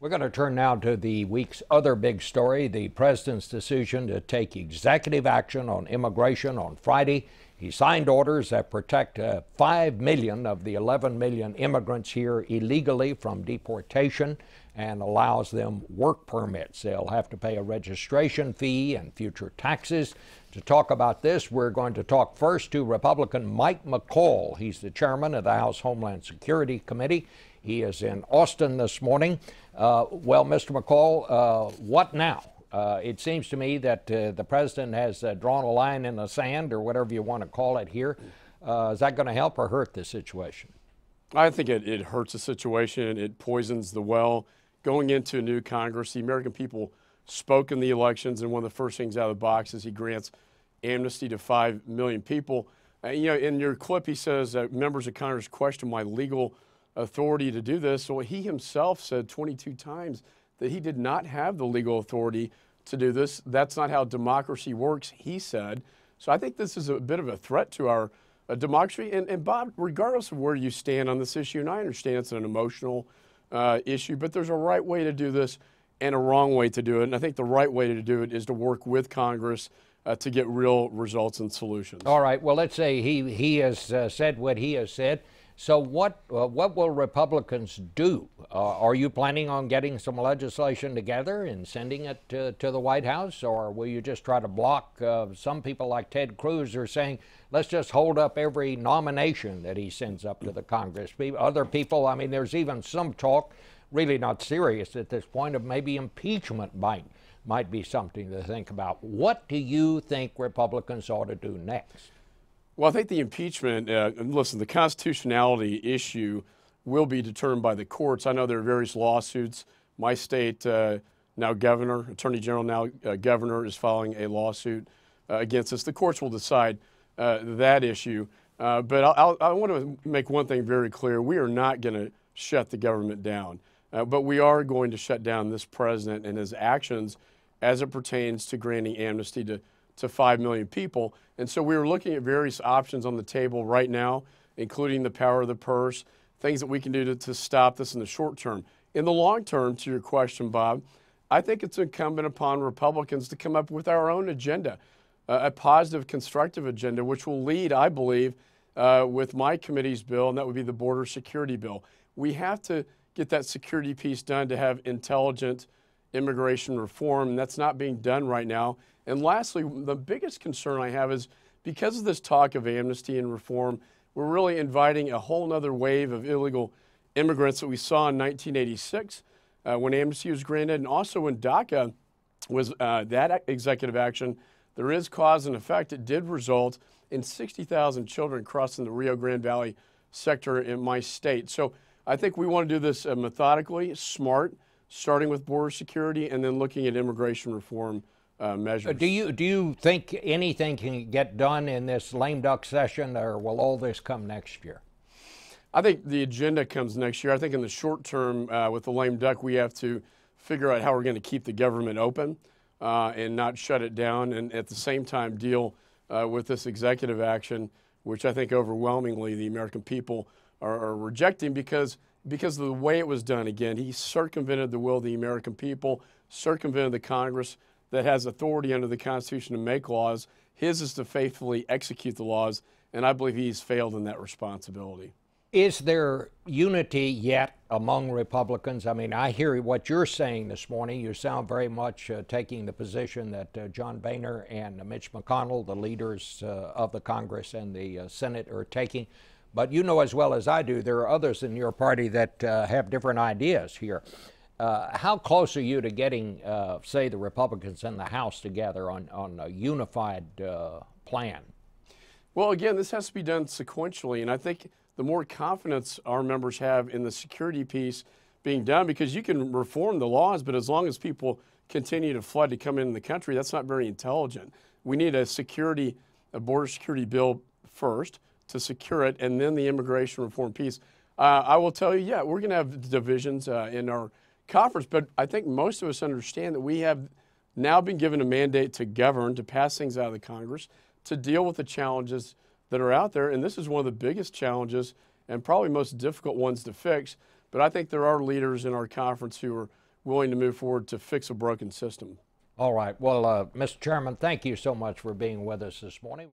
We're going to turn now to the week's other big story, the president's decision to take executive action on immigration on Friday. He signed orders that protect 5 million of the 11 million immigrants here illegally from deportation and allows them work permits. They'll have to pay a registration fee and future taxes. To talk about this, we're going to talk first to Republican Mike McCaul. He's the chairman of the House Homeland Security Committee. He is in Austin this morning. Well, Mr. McCaul, what now? It seems to me that the president has drawn a line in the sand, or whatever you want to call it here. Is that going to help or hurt the situation? I think it hurts the situation. It poisons the well. Going into a new Congress, the American people spoke in the elections, and one of the first things out of the box is he grants amnesty to 5 million people. In your clip, he says that members of Congress question my legal authority to do this. So he himself said 22 times that he did not have the legal authority to do this. That's not how democracy works, he said. So I think this is a bit of a threat to our democracy. And Bob, regardless of where you stand on this issue, and I understand it's an emotional issue, but there's a right way to do this and a wrong way to do it. And I think the right way to do it is to work with Congress to get real results and solutions. All right. Well, let's say he has said what he has said. So what will Republicans do? Are you planning on getting some legislation together and sending it to the White House, or will you just try to block? Some people like Ted Cruz are saying, let's just hold up every nomination that he sends up to the Congress. Other people, I mean, there's even some talk, really not serious at this point, of maybe impeachment might be something to think about. What do you think Republicans ought to do next? Well, I think the impeachment, listen, the constitutionality issue will be determined by the courts. I know there are various lawsuits. My state, now governor, attorney general, now governor, is filing a lawsuit against us. The courts will decide that issue. But I want to make one thing very clear. We are not going to shut the government down. But we are going to shut down this president and his actions as it pertains to granting amnesty to 5 million people. And so we are looking at various options on the table right now, including the power of the purse, things that we can do to stop this in the short term. In the long term, to your question, Bob, I think it's incumbent upon Republicans to come up with our own agenda, a positive, constructive agenda, which will lead, I believe, with my committee's bill, and that would be the border security bill. We have to get that security piece done to have intelligent immigration reform, and that's not being done right now. And lastly, the biggest concern I have is because of this talk of amnesty and reform, we're really inviting a whole nother wave of illegal immigrants that we saw in 1986 when amnesty was granted, and also when DACA was that executive action. There is cause and effect. It did result in 60,000 children crossing the Rio Grande Valley sector in my state. So I think we want to do this methodically, smart, starting with border security and then looking at immigration reform measures. Do you think anything can get done in this lame duck session, or will all this come next year? I think the agenda comes next year. I think in the short term, with the lame duck, we have to figure out how we're going to keep the government open and not shut it down, and at the same time deal with this executive action, which I think overwhelmingly the American people are rejecting because of the way it was done. Again, he circumvented the will of the American people, circumvented the Congress that has authority under the Constitution to make laws. His is to faithfully execute the laws, and I believe he's failed in that responsibility. Is there unity yet among Republicans? I mean, I hear what you're saying this morning. You sound very much taking the position that John Boehner and Mitch McConnell, the leaders of the Congress and the Senate, are taking. But you know as well as I do, there are others in your party that have different ideas here. How close are you to getting, say, the Republicans in the House together on a unified plan? Well, again, this has to be done sequentially, and I think the more confidence our members have in the security piece being done, because you can reform the laws, but as long as people continue to flood to come into the country, that's not very intelligent. We need a border security bill first to secure it, and then the immigration reform piece. I will tell you, yeah, we're going to have divisions in our conference, but I think most of us understand that we have now been given a mandate to govern, to pass things out of the Congress, to deal with the challenges that are out there, and this is one of the biggest challenges and probably most difficult ones to fix. But I think there are leaders in our conference who are willing to move forward to fix a broken system. All right. Well, Mr. Chairman, thank you so much for being with us this morning.